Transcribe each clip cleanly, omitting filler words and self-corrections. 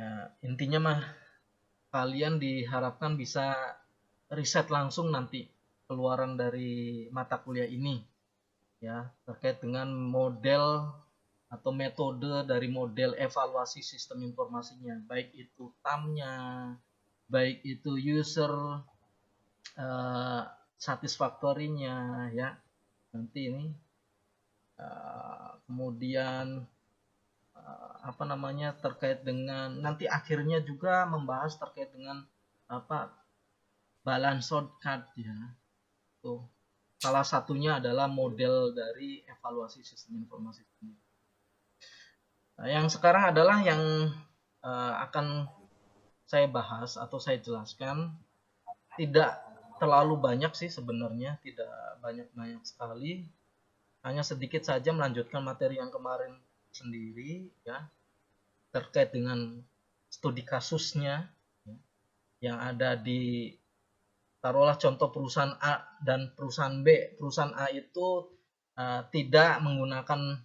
Ya, intinya mah kalian diharapkan bisa riset langsung nanti keluaran dari mata kuliah ini, ya, terkait dengan model atau metode dari model evaluasi sistem informasinya, baik itu TAM-nya, baik itu user satisfactory-nya, ya. Nanti ini kemudian apa namanya, terkait dengan nanti akhirnya juga membahas terkait dengan apa, balance shortcut, ya. Tuh. Salah satunya adalah model dari evaluasi sistem informasi. Nah, yang sekarang adalah yang akan saya bahas atau saya jelaskan, tidak terlalu banyak sih sebenarnya, tidak banyak sekali, hanya sedikit saja melanjutkan materi yang kemarin sendiri, ya, terkait dengan studi kasusnya, ya, yang ada di, taruhlah contoh perusahaan A dan perusahaan B. Perusahaan A itu tidak menggunakan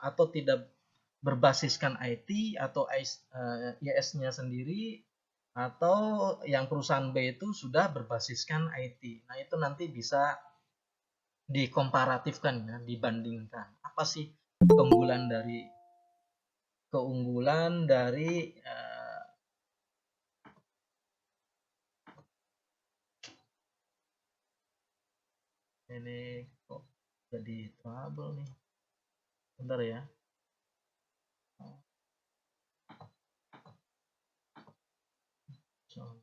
atau tidak berbasiskan IT atau IS-nya sendiri, atau yang perusahaan B itu sudah berbasiskan IT. Nah, itu nanti bisa dikomparatifkan, ya, dibandingkan. Apa sih keunggulan dari ini kok jadi trouble nih. Bentar ya. So,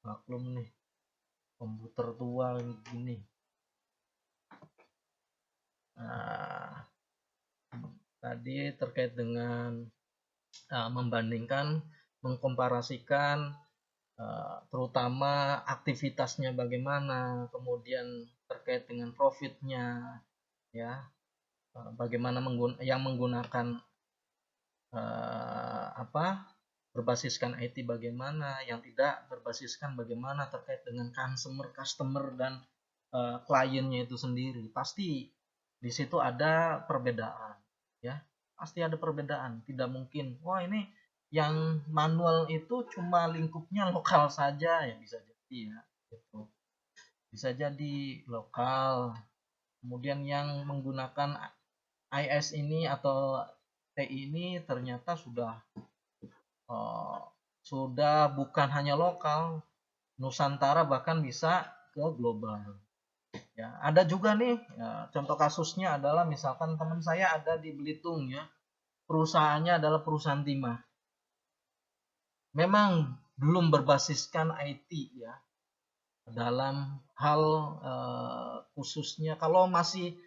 maklum nih, komputer tua gini. Nah, tadi terkait dengan membandingkan, mengkomparasikan, terutama aktivitasnya bagaimana, kemudian terkait dengan profitnya, ya, bagaimana yang menggunakan berbasiskan IT bagaimana, yang tidak berbasiskan bagaimana, terkait dengan customer dan kliennya itu sendiri. Pasti di situ ada perbedaan, ya, pasti ada perbedaan. Tidak mungkin, wah, ini yang manual itu cuma lingkupnya lokal saja, ya, bisa jadi, ya, gitu. Bisa jadi lokal. Kemudian yang menggunakan IS ini atau TI ini ternyata sudah bukan hanya lokal, Nusantara, bahkan bisa ke global. Ya, ada juga nih, ya, contoh kasusnya adalah misalkan teman saya ada di Belitung, ya, perusahaannya adalah perusahaan timah. Memang belum berbasiskan IT, ya, dalam hal khususnya kalau masih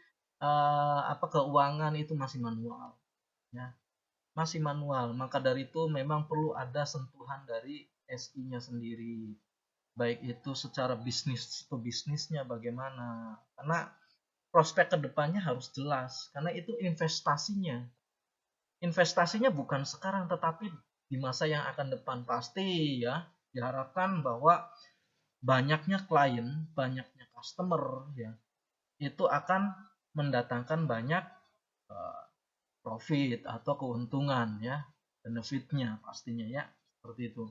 keuangan itu masih manual, ya, masih manual. Maka dari itu memang perlu ada sentuhan dari SI-nya sendiri, baik itu secara bisnis atau bisnisnya bagaimana, karena prospek kedepannya harus jelas, karena itu investasinya bukan sekarang tetapi di masa yang akan depan. Pasti, ya, diharapkan bahwa banyaknya klien, banyaknya customer, ya, itu akan mendatangkan banyak profit atau keuntungan, ya, benefitnya pastinya, ya, seperti itu.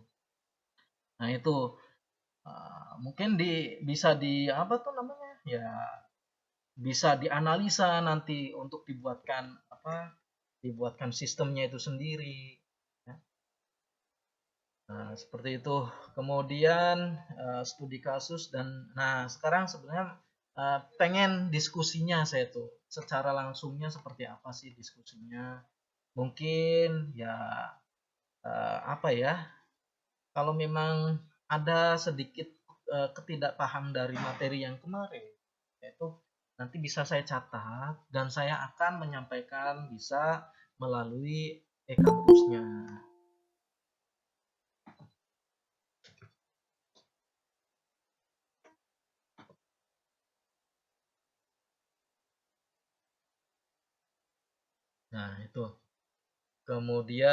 Nah, itu mungkin bisa di apa tuh namanya, ya, bisa dianalisa nanti untuk dibuatkan sistemnya itu sendiri, ya. Nah, seperti itu. Kemudian studi kasus nah, sekarang sebenarnya pengen diskusinya saya tuh secara langsungnya seperti apa sih diskusinya. Mungkin, ya, apa ya, kalau memang ada sedikit ketidakpaham dari materi yang kemarin, yaitu nanti bisa saya catat dan saya akan menyampaikan bisa melalui e-kampusnya. Nah, itu. Kemudian